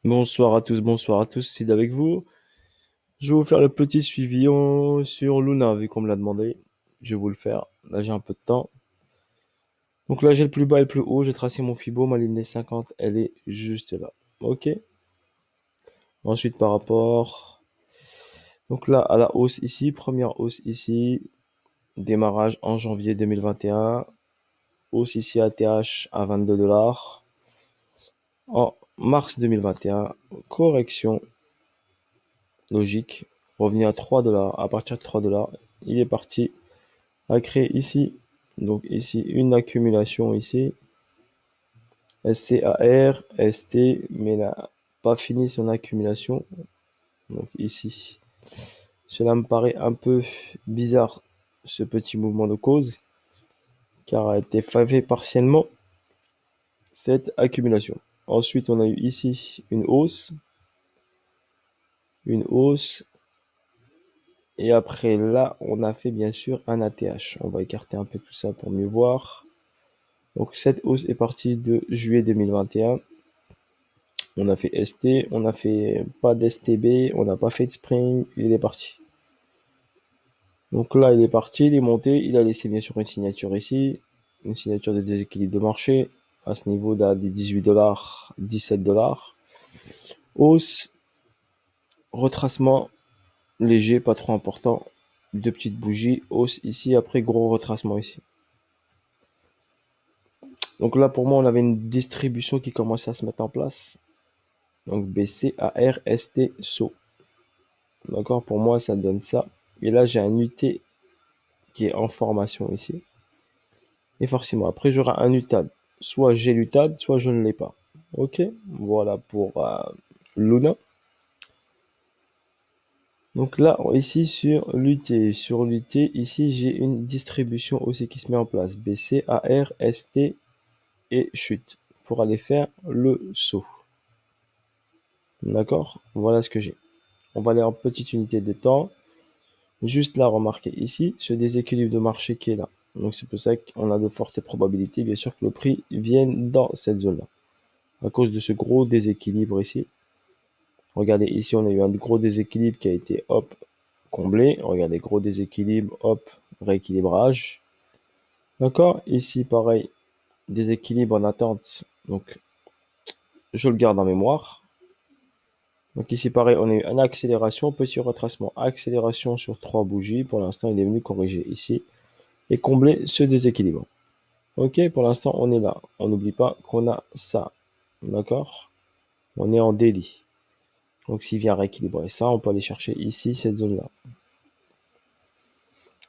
Bonsoir à tous, Sid avec vous. Je vais vous faire le petit suivi sur Luna, vu qu'on me l'a demandé. Je vais vous le faire. Là, j'ai un peu de temps. Donc là, j'ai le plus bas et le plus haut. J'ai tracé mon Fibo. Ma ligne des 50, elle est juste là. Ok. Ensuite, par rapport. Donc là, à la hausse ici, première hausse ici. Démarrage en janvier 2021. Hausse ici ATH à 22 dollars. En mars 2021, correction logique. Revenu à 3 dollars. À partir de 3 dollars, il est parti à créer ici. Donc ici, une accumulation ici. SCAR, ST, mais n'a pas fini son accumulation. Donc ici, cela me paraît un peu bizarre, ce petit mouvement de cause, car a été fait partiellement cette accumulation. Ensuite, on a eu ici une hausse, et après là, on a fait bien sûr un ATH. On va écarter un peu tout ça pour mieux voir. Donc cette hausse est partie de juillet 2021. On a fait ST, on a fait pas d'STB, on n'a pas fait de spring, il est parti. Donc là, il est parti, il est monté, il a laissé bien sûr une signature ici, une signature de déséquilibre de marché, à ce niveau là des 18 dollars, 17 dollars. Hausse, retracement léger, pas trop important, deux petites bougies, hausse ici, après gros retracement ici. Donc là, pour moi, on avait une distribution qui commençait à se mettre en place. Donc BC, AR, ST, SO. D'accord, pour moi, ça donne ça. Et là, j'ai un UT qui est en formation ici. Et forcément, après, j'aurai un UTAD. Soit j'ai l'UTAD, soit je ne l'ai pas. Ok, voilà pour Luna. Donc là, ici sur l'UT, ici j'ai une distribution aussi qui se met en place. BC, AR, ST et chute pour aller faire le saut. D'accord, voilà ce que j'ai. On va aller en petite unité de temps. Juste là, remarquez ici ce déséquilibre de marché qui est là. Donc c'est pour ça qu'on a de fortes probabilités, bien sûr, que le prix vienne dans cette zone-là. À cause de ce gros déséquilibre ici. Regardez, ici, on a eu un gros déséquilibre qui a été, hop, comblé. Regardez, gros déséquilibre, hop, rééquilibrage. D'accord? Ici, pareil, déséquilibre en attente. Donc, je le garde en mémoire. Donc ici, pareil, on a eu une accélération, petit retracement, accélération sur 3 bougies. Pour l'instant, il est venu corriger ici et combler ce déséquilibre. Ok, pour l'instant, on est là. On n'oublie pas qu'on a ça. D'accord? On est en délit. Donc s'il vient rééquilibrer ça, on peut aller chercher ici, cette zone-là.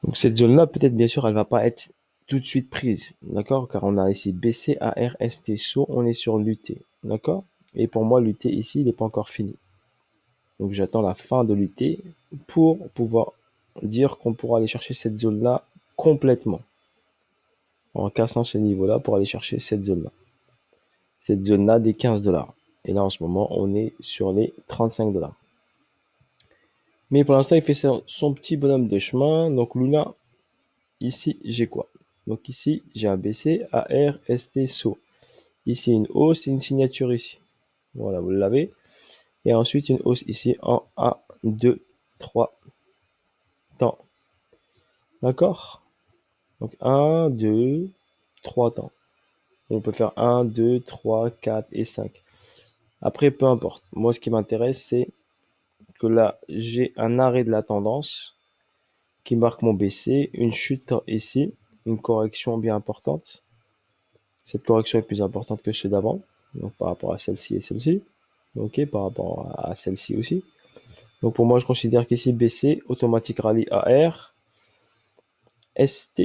Donc cette zone-là, peut-être bien sûr, elle va pas être tout de suite prise. D'accord? Car on a ici BC, AR, ST, SO, on est sur l'UT. D'accord? Et pour moi, l'UT ici, il n'est pas encore fini. Donc j'attends la fin de l'UT pour pouvoir dire qu'on pourra aller chercher cette zone-là complètement. En cassant ce niveau-là pour aller chercher cette zone-là. Cette zone-là des 15 dollars. Et là, en ce moment, on est sur les 35 dollars. Mais pour l'instant, il fait son petit bonhomme de chemin. Donc Luna, ici, j'ai quoi? Donc ici, j'ai un BC, AR, ST, SO. Ici, une hausse et une signature ici. Voilà, vous l'avez. Et ensuite, une hausse ici en 1, 2, 3 temps. D'accord? Donc 1, 2, 3 temps. On peut faire 1, 2, 3, 4 et 5. Après, peu importe. Moi, ce qui m'intéresse, c'est que là, j'ai un arrêt de la tendance qui marque mon BC, une chute ici, une correction bien importante. Cette correction est plus importante que ceux d'avant, donc par rapport à celle-ci et celle-ci. Ok, par rapport à celle-ci aussi. Donc pour moi, je considère qu'ici BC, automatique rallye AR, ST,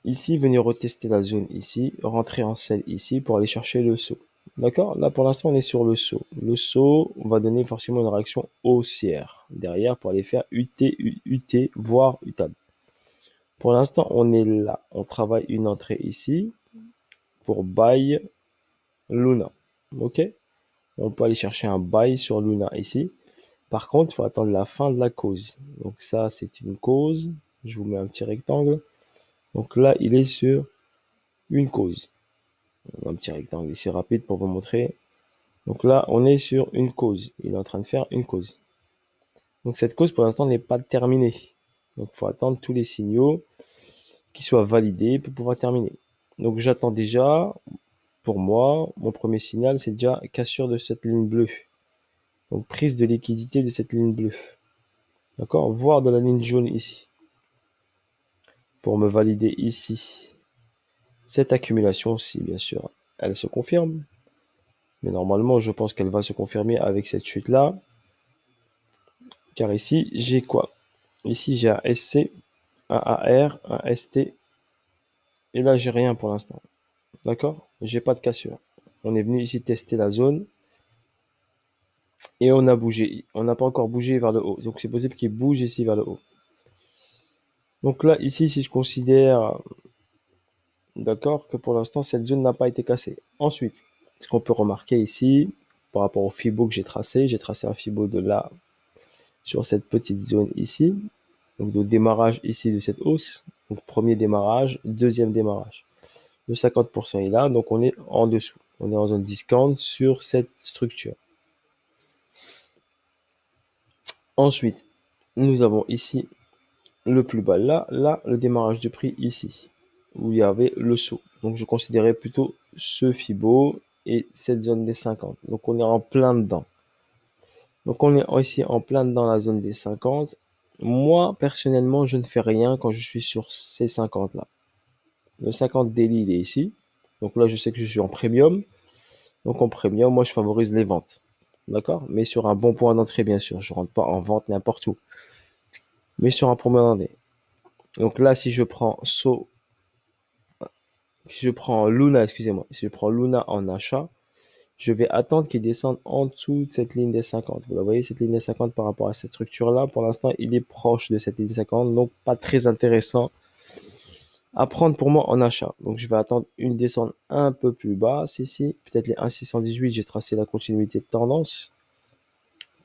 ici, venir retester la zone ici, rentrer en sell ici pour aller chercher le saut. D'accord? Là, pour l'instant, on est sur le saut. Le saut va donner forcément une réaction haussière derrière pour aller faire UT, UT, voire UTAD. Pour l'instant, on est là. On travaille une entrée ici pour buy Luna. Ok? On peut aller chercher un buy sur Luna ici. Par contre, il faut attendre la fin de la cause. Donc ça, c'est une cause. Je vous mets un petit rectangle. Donc là, il est sur une cause. Un petit rectangle ici rapide pour vous montrer. Donc là, on est sur une cause. Il est en train de faire une cause. Donc cette cause, pour l'instant, n'est pas terminée. Donc il faut attendre tous les signaux qui soient validés pour pouvoir terminer. Donc j'attends déjà, pour moi, mon premier signal, c'est déjà cassure de cette ligne bleue. Donc prise de liquidité de cette ligne bleue. D'accord? Voire de la ligne jaune ici. Pour me valider ici. Cette accumulation, si bien sûr elle se confirme. Mais normalement, je pense qu'elle va se confirmer avec cette chute-là. Car ici, j'ai quoi? Ici, j'ai un SC, un AR, un ST. Et là, j'ai rien pour l'instant. D'accord? J'ai pas de cassure. On est venu ici tester la zone. Et on a bougé. On n'a pas encore bougé vers le haut. Donc c'est possible qu'il bouge ici vers le haut. Donc là, ici, si je considère, d'accord, que pour l'instant, cette zone n'a pas été cassée. Ensuite, ce qu'on peut remarquer ici, par rapport au Fibo que j'ai tracé un Fibo de là, sur cette petite zone ici. Donc de démarrage ici de cette hausse. Donc premier démarrage, deuxième démarrage. Le 50% est là, donc on est en dessous. On est en zone discount sur cette structure. Ensuite, nous avons ici le plus bas là, le démarrage du prix ici, où il y avait le saut. Donc je considérais plutôt ce Fibo et cette zone des 50. Donc on est en plein dedans. Donc on est ici en plein dedans la zone des 50. Moi, personnellement, je ne fais rien quand je suis sur ces 50 là. Le 50 daily, il est ici. Donc là, je sais que je suis en premium. Donc en premium, moi, je favorise les ventes. D'accord? Mais sur un bon point d'entrée, bien sûr. Je rentre pas en vente n'importe où. Mais sur un premier d'entrée. Donc là, si je prends si je prends Luna, excusez-moi, si je prends Luna en achat, je vais attendre qu'il descende en dessous de cette ligne des 50. Vous la voyez, cette ligne des 50 par rapport à cette structure-là, pour l'instant, il est proche de cette ligne des 50, donc pas très intéressant à prendre pour moi en achat. Donc je vais attendre une descente un peu plus basse ici, peut-être les 1,618, j'ai tracé la continuité de tendance.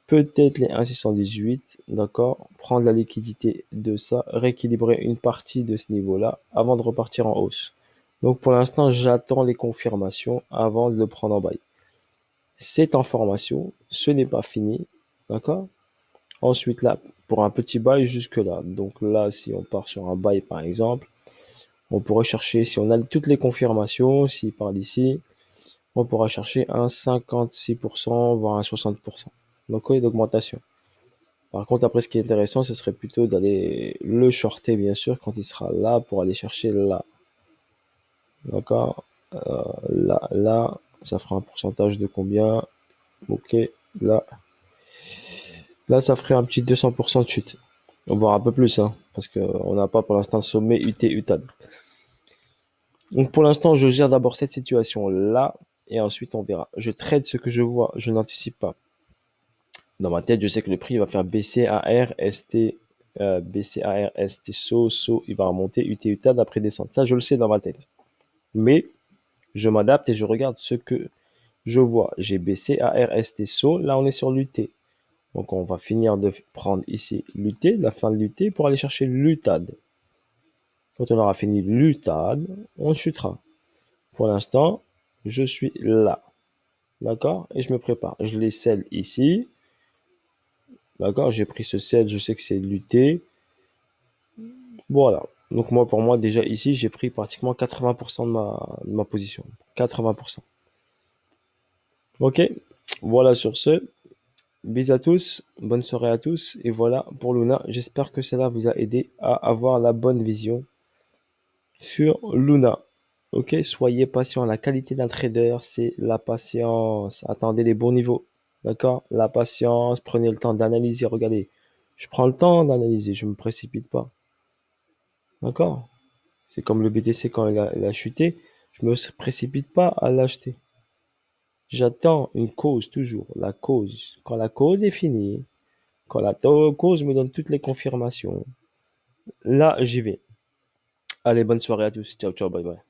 Peut-être les 1,618, d'accord, prendre la liquidité de ça, rééquilibrer une partie de ce niveau-là avant de repartir en hausse. Donc pour l'instant, j'attends les confirmations avant de le prendre en bail. C'est en formation, ce n'est pas fini, d'accord? Ensuite là, pour un petit bail jusque là. Donc là, si on part sur un bail par exemple, on pourrait chercher, si on a toutes les confirmations, s'il part d'ici, on pourra chercher un 56%, voire un 60%. Donc oui, d'augmentation. Par contre, après, ce qui est intéressant, ce serait plutôt d'aller le shorter, bien sûr, quand il sera là, pour aller chercher là. D'accord? Là, ça fera un pourcentage de combien? Ok, là. Là, ça ferait un petit 200% de chute. Voire un peu plus, hein, parce qu'on n'a pas pour l'instant le sommet UT-UTAD. Donc pour l'instant, je gère d'abord cette situation-là, et ensuite on verra. Je trade ce que je vois, je n'anticipe pas. Dans ma tête, je sais que le prix va faire BCAR, ST, BCAR, ST, SO, il va remonter, UT, UTAD, après descendre. Ça, je le sais dans ma tête. Mais je m'adapte et je regarde ce que je vois. J'ai BCAR, ST, SO, là on est sur l'UT. Donc on va finir de prendre ici l'UT, la fin de l'UT, pour aller chercher l'UTAD. Quand on aura fini l'UTAD, on chutera. Pour l'instant, je suis là. D'accord? Et je me prépare. Je les scelle ici. D'accord? J'ai pris ce sell, je sais que c'est l'UT. Voilà. Donc moi, pour moi, déjà ici, j'ai pris pratiquement 80% de ma position. 80%. Ok? Voilà sur ce. Bisous à tous. Bonne soirée à tous. Et voilà pour Luna. J'espère que cela vous a aidé à avoir la bonne vision sur Luna. Ok, soyez patient. La qualité d'un trader, c'est la patience. Attendez les bons niveaux. D'accord? La patience. Prenez le temps d'analyser. Regardez. Je prends le temps d'analyser. Je ne me précipite pas. D'accord? C'est comme le BTC quand il a chuté. Je ne me précipite pas à l'acheter. J'attends une cause toujours. La cause. Quand la cause est finie, quand la cause me donne toutes les confirmations, là, j'y vais. Allez, bonne soirée à tous. Ciao, ciao, bye bye.